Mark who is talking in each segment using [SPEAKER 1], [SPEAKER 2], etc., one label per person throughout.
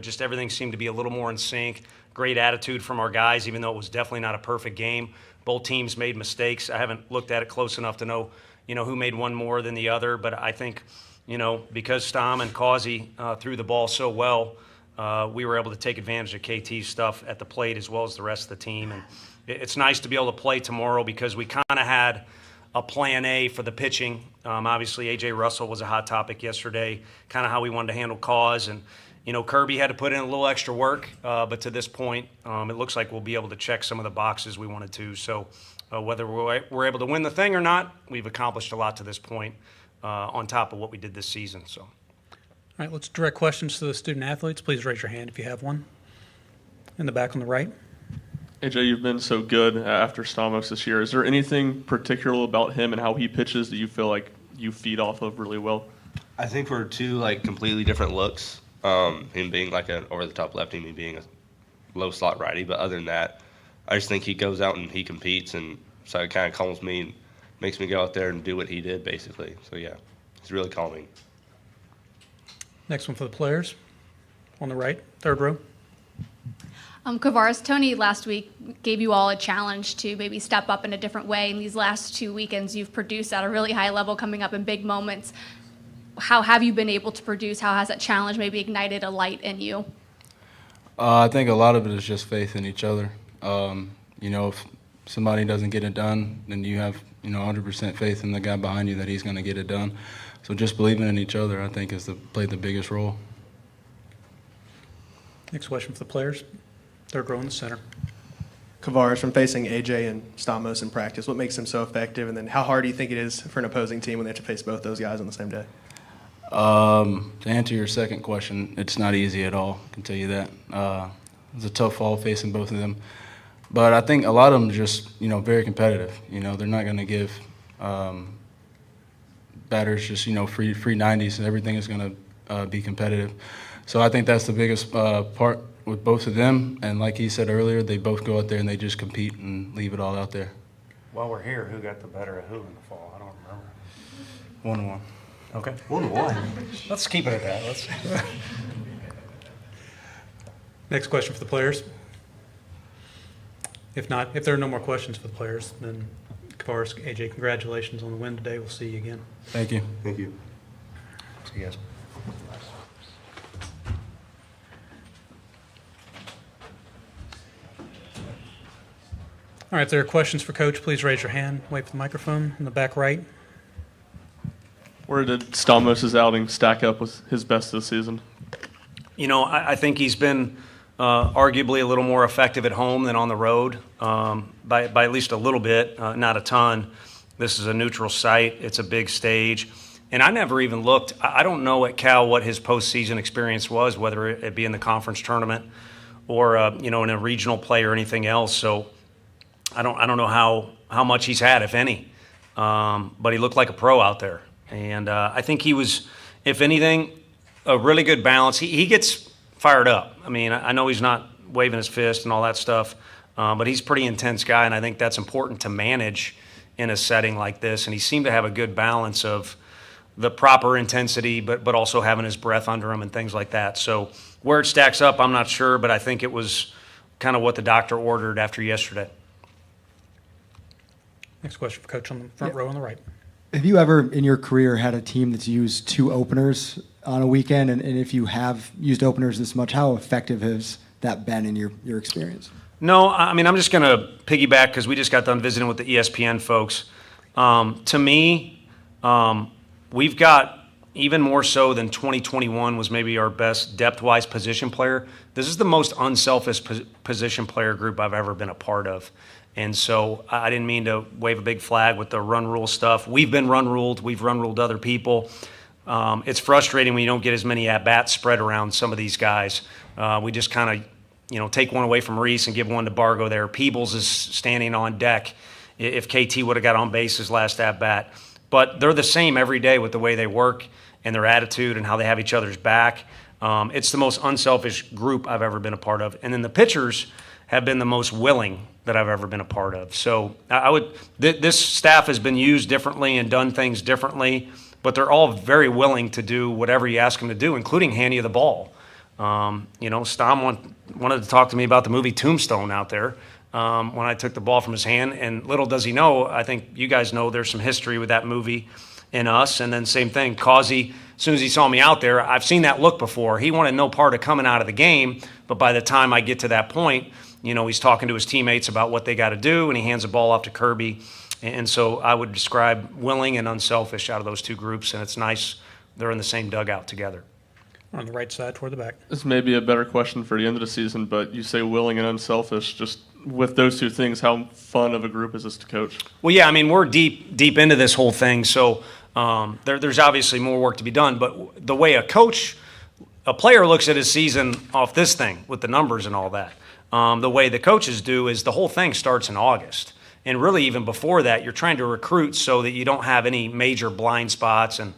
[SPEAKER 1] Just everything seemed to be a little more in sync. Great attitude from our guys, even though it was definitely not a perfect game. Both teams made mistakes. I haven't looked at it close enough to know, who made one more than the other. But I think, because Stom and Causey threw the ball so well, we were able to take advantage of KT's stuff at the plate as well as the rest of the team. And it's nice to be able to play tomorrow because we kind of had a plan A for the pitching. Obviously, A.J. Russell was a hot topic yesterday, kind of how we wanted to handle Cause. And Kirby had to put in a little extra work, but to this point, it looks like we'll be able to check some of the boxes we wanted to. So whether we're able to win the thing or not, we've accomplished a lot to this point on top of what we did this season. So,
[SPEAKER 2] All right, let's direct questions to the student athletes. Please raise your hand if you have one. In the back on the right.
[SPEAKER 3] AJ, you've been so good after Stamos this year. Is there anything particular about him and how he pitches that you feel like you feed off of really well?
[SPEAKER 4] I think we're two completely different looks. Him being like an over-the-top lefty, me being a low slot righty. But other than that, I just think he goes out and he competes, and so it kind of calms me and makes me go out there and do what he did, basically. So, yeah, it's really calming.
[SPEAKER 2] Next one for the players. On the right, third row.
[SPEAKER 5] Kavaris, Tony last week gave you all a challenge to maybe step up in a different way. In these last 2 weekends, you've produced at a really high level, coming up in big moments. How have you been able to produce? How has that challenge maybe ignited a light in you?
[SPEAKER 6] I think a lot of it is just faith in each other. If somebody doesn't get it done, then you have 100% faith in the guy behind you that he's going to get it done. So just believing in each other, I think, has played the biggest role.
[SPEAKER 2] Next question for the players. Third row in the center.
[SPEAKER 7] Kavaris, from facing AJ and Stamos in practice, what makes him so effective? And then how hard do you think it is for an opposing team when they have to face both those guys on the same day?
[SPEAKER 6] To answer your second question, it's not easy at all, I can tell you that. It's a tough fall facing both of them. But I think a lot of them are just, very competitive. They're not going to give batters just, free 90s, and everything is going to be competitive. So I think that's the biggest part with both of them. And like he said earlier, they both go out there and they just compete and leave it all out there.
[SPEAKER 1] while we're here, who got the better of who in the fall? I don't remember.
[SPEAKER 6] 1-1.
[SPEAKER 1] Okay.
[SPEAKER 4] 1-1.
[SPEAKER 1] Let's keep it at that. Let's.
[SPEAKER 2] Next question for the players. If there are no more questions for the players, then Kavaris, AJ, congratulations on the win today. We'll see you again.
[SPEAKER 6] Thank you.
[SPEAKER 4] Thank you.
[SPEAKER 1] See you guys.
[SPEAKER 2] All right, if there are questions for Coach, please raise your hand. Wait for the microphone in the back right.
[SPEAKER 3] Where did Stamos' outing stack up with his best this season?
[SPEAKER 1] You know, I think he's been arguably a little more effective at home than on the road by at least a little bit, not a ton. This is a neutral site. It's a big stage. And I never even looked. I don't know at Cal what his postseason experience was, whether it be in the conference tournament or, in a regional play or anything else. So I don't know how much he's had, if any. But he looked like a pro out there. And I think he was, if anything, a really good balance. He gets fired up. I mean, I know he's not waving his fist and all that stuff, but he's a pretty intense guy, and I think that's important to manage in a setting like this. And he seemed to have a good balance of the proper intensity, but also having his breath under him and things like that. So where it stacks up, I'm not sure, but I think it was kind of what the doctor ordered after yesterday.
[SPEAKER 2] Next question for Coach on the front row on the right.
[SPEAKER 8] Have you ever in your career had a team that's used two openers on a weekend? And if you have used openers this much, how effective has that been in your experience?
[SPEAKER 1] No, I mean, I'm just going to piggyback because we just got done visiting with the ESPN folks. To me, we've got, even more so than 2021 was maybe our best depth-wise position player, this is the most unselfish position player group I've ever been a part of. And so I didn't mean to wave a big flag with the run rule stuff. We've been run ruled. We've run ruled other people. It's frustrating when you don't get as many at-bats spread around some of these guys. We just kind of, take one away from Reese and give one to Bargo there. Peebles is standing on deck if KT would have got on base his last at-bat. But they're the same every day with the way they work and their attitude and how they have each other's back. It's the most unselfish group I've ever been a part of. And then the pitchers have been the most willing that I've ever been a part of. So this staff has been used differently and done things differently, but they're all very willing to do whatever you ask them to do, including hand you the ball. Stom wanted to talk to me about the movie Tombstone out there when I took the ball from his hand. And little does he know, I think you guys know there's some history with that movie in us. And then same thing, Causey, as soon as he saw me out there, I've seen that look before. He wanted no part of coming out of the game, but by the time I get to that point, he's talking to his teammates about what they got to do, and he hands the ball off to Kirby. And so I would describe willing and unselfish out of those two groups, and it's nice they're in the same dugout together.
[SPEAKER 2] On the right side toward the back.
[SPEAKER 3] This may be a better question for the end of the season, but you say willing and unselfish. Just with those two things, how fun of a group is this to coach?
[SPEAKER 1] Well, yeah, we're deep into this whole thing, so there's obviously more work to be done. But the way a player looks at his season off this thing with the numbers and all that, the way the coaches do is the whole thing starts in August. And really even before that, you're trying to recruit so that you don't have any major blind spots and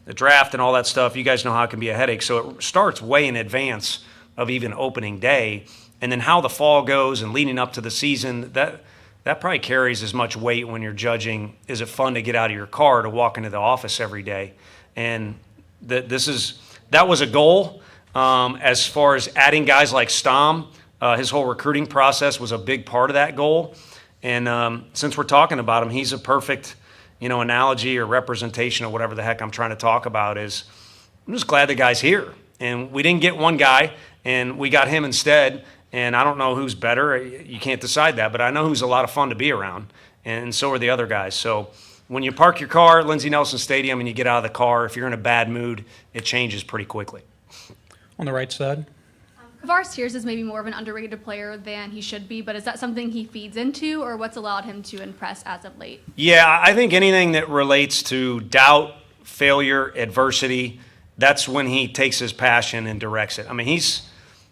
[SPEAKER 1] the draft and all that stuff. You guys know how it can be a headache. So it starts way in advance of even opening day. And then how the fall goes and leading up to the season, that probably carries as much weight when you're judging, is it fun to get out of your car to walk into the office every day? And that was a goal. As far as adding guys like Stom, his whole recruiting process was a big part of that goal. And since we're talking about him, he's a perfect analogy or representation or whatever the heck I'm trying to talk about. Is I'm just glad the guy's here. And we didn't get one guy, and we got him instead. And I don't know who's better. You can't decide that, but I know who's a lot of fun to be around, and so are the other guys. So when you park your car at Lindsey Nelson Stadium and you get out of the car, if you're in a bad mood, it changes pretty quickly.
[SPEAKER 2] On the right side.
[SPEAKER 5] Kavaris Sears is maybe more of an underrated player than he should be, but is that something he feeds into, or what's allowed him to impress as of late?
[SPEAKER 1] Yeah, I think anything that relates to doubt, failure, adversity, that's when he takes his passion and directs it.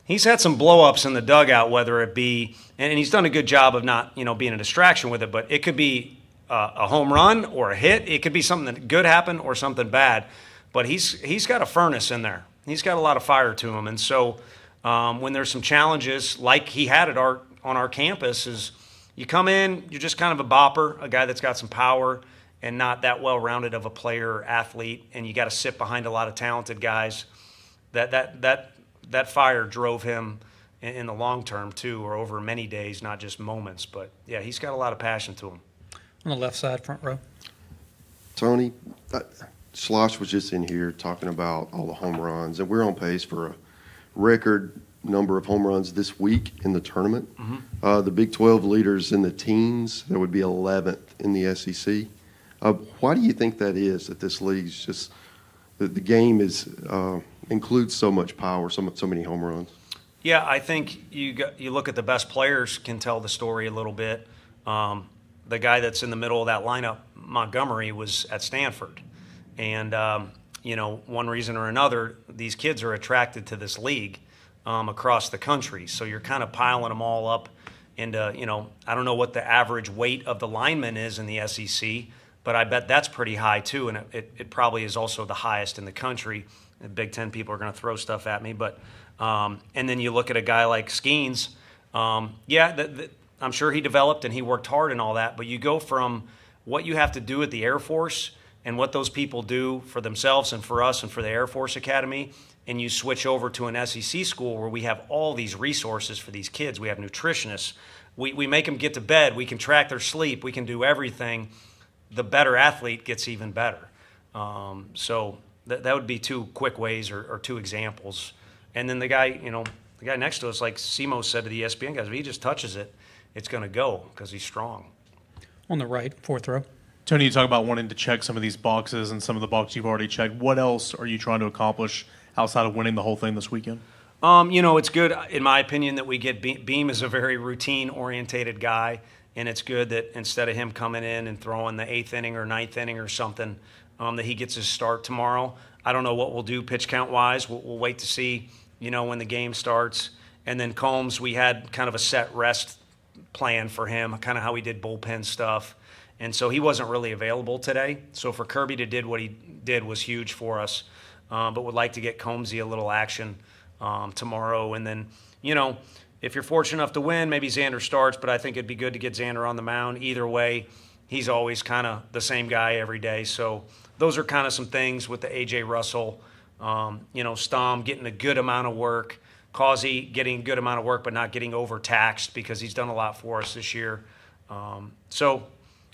[SPEAKER 1] He's had some blow-ups in the dugout, whether it be, and he's done a good job of not, being a distraction with it, but it could be a home run or a hit. It could be something that good happened or something bad. But he's got a furnace in there. He's got a lot of fire to him. And so when there's some challenges, like he had on our campus, is you come in, you're just kind of a bopper, a guy that's got some power and not that well-rounded of a player or athlete, and you got to sit behind a lot of talented guys. That fire drove him in the long term too, or over many days, not just moments. But yeah, he's got a lot of passion to him.
[SPEAKER 2] On the left side, front row.
[SPEAKER 9] Tony, Schloss was just in here talking about all the home runs, and we're on pace for a record number of home runs this week in the tournament. Mm-hmm. The Big 12 leaders in the teens, there would be 11th in the SEC. Why do you think that is, that this league's just the game includes so much power, so many home runs?
[SPEAKER 1] Yeah, I think you look at the best players can tell the story a little bit. The guy that's in the middle of that lineup, Montgomery, was at Stanford. And, one reason or another, these kids are attracted to this league across the country. So you're kind of piling them all up into, I don't know what the average weight of the lineman is in the SEC, but I bet that's pretty high too. And it probably is also the highest in the country. The Big Ten people are going to throw stuff at me. But and then you look at a guy like Skeens. I'm sure he developed and he worked hard and all that. But you go from what you have to do at the Air Force and what those people do for themselves and for us and for the Air Force Academy, and you switch over to an SEC school where we have all these resources for these kids. We have nutritionists. We make them get to bed. We can track their sleep. We can do everything. The better athlete gets even better. So that would be two quick ways or two examples. And then the guy next to us, like Simo said to the ESPN guys, if he just touches it, it's going to go because he's strong.
[SPEAKER 2] On the right, fourth row.
[SPEAKER 10] Tony, you talk about wanting to check some of these boxes and some of the boxes you've already checked. What else are you trying to accomplish outside of winning the whole thing this weekend?
[SPEAKER 1] It's good, in my opinion, that we get Beam is a very routine-orientated guy, and it's good that instead of him coming in and throwing the 8th inning or 9th inning or something, that he gets his start tomorrow. I don't know what we'll do pitch count-wise. We'll wait to see, when the game starts. And then Combs, we had kind of a set rest plan for him, kind of how he did bullpen stuff. And so he wasn't really available today. So for Kirby to did what he did was huge for us. But would like to get Combsy a little action tomorrow. And then, if you're fortunate enough to win, maybe Xander starts. But I think it'd be good to get Xander on the mound. Either way, he's always kind of the same guy every day. So those are kind of some things with the A.J. Russell Stom getting a good amount of work, Causey getting a good amount of work but not getting overtaxed because he's done a lot for us this year. So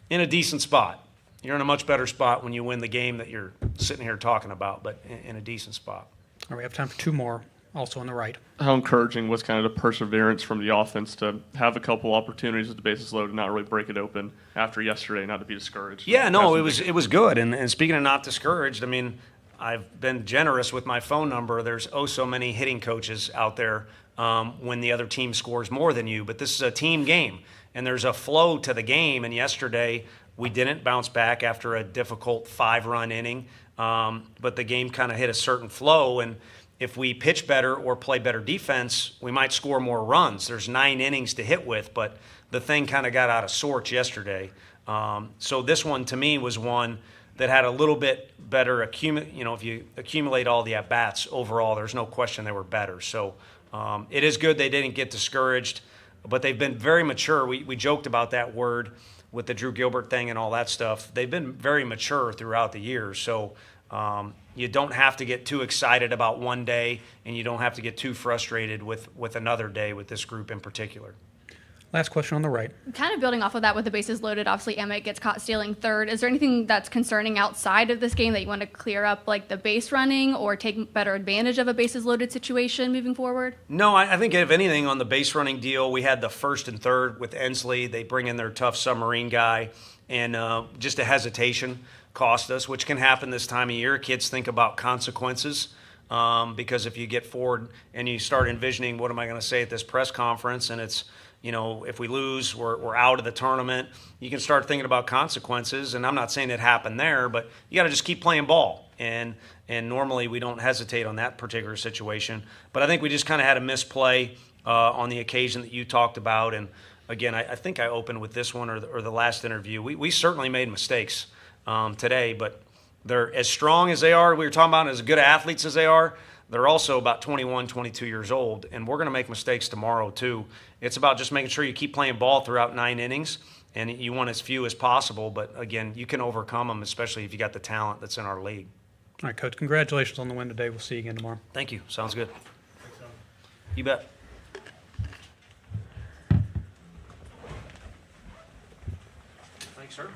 [SPEAKER 1] in a decent spot. You're in a much better spot when you win the game that you're sitting here talking about, but in a decent spot.
[SPEAKER 2] All right, we have time for two more, also on the right.
[SPEAKER 3] How encouraging was kind of the perseverance from the offense to have a couple opportunities with the bases loaded and not really break it open after yesterday, not to be discouraged?
[SPEAKER 1] Yeah, no, it was good. And speaking of not discouraged, I mean, I've been generous with my phone number. There's so many hitting coaches out there when the other team scores more than you, but this is a team game, and there's a flow to the game. And yesterday we didn't bounce back after a difficult 5-run inning, but the game kind of hit a certain flow. And if we pitch better or play better defense, we might score more runs. There's 9 innings to hit with, but the thing kind of got out of sorts yesterday. So this one, to me, was one that had a little bit better if you accumulate all the at-bats overall, there's no question they were better. So it is good they didn't get discouraged, but they've been very mature. We joked about that word with the Drew Gilbert thing and all that stuff. They've been very mature throughout the years. So you don't have to get too excited about one day, and you don't have to get too frustrated with another day with this group in particular.
[SPEAKER 2] Last question on the right.
[SPEAKER 5] Kind of building off of that with the bases loaded, obviously Emmett gets caught stealing third. Is there anything that's concerning outside of this game that you want to clear up, like the base running or take better advantage of a bases loaded situation moving forward?
[SPEAKER 1] No, I think if anything on the base running deal, we had the first and third with Ensley. They bring in their tough submarine guy, and just a hesitation cost us, which can happen this time of year. Kids think about consequences. Because if you get forward and you start envisioning, what am I going to say at this press conference, and it's, if we lose, we're out of the tournament, you can start thinking about consequences. And I'm not saying it happened there, but you got to just keep playing ball. And normally we don't hesitate on that particular situation. But I think we just kind of had a misplay on the occasion that you talked about. And again, I think I opened with this one or the last interview. We certainly made mistakes today, but they're as strong as they are. We were talking about as good athletes as they are. They're also about 21, 22 years old, and we're going to make mistakes tomorrow too. It's about just making sure you keep playing ball throughout 9 innings, and you want as few as possible. But again, you can overcome them, especially if you got the talent that's in our league.
[SPEAKER 2] All right, Coach, congratulations on the win today. We'll see you again tomorrow.
[SPEAKER 1] Thank you. Sounds good. You bet. Thanks, sir.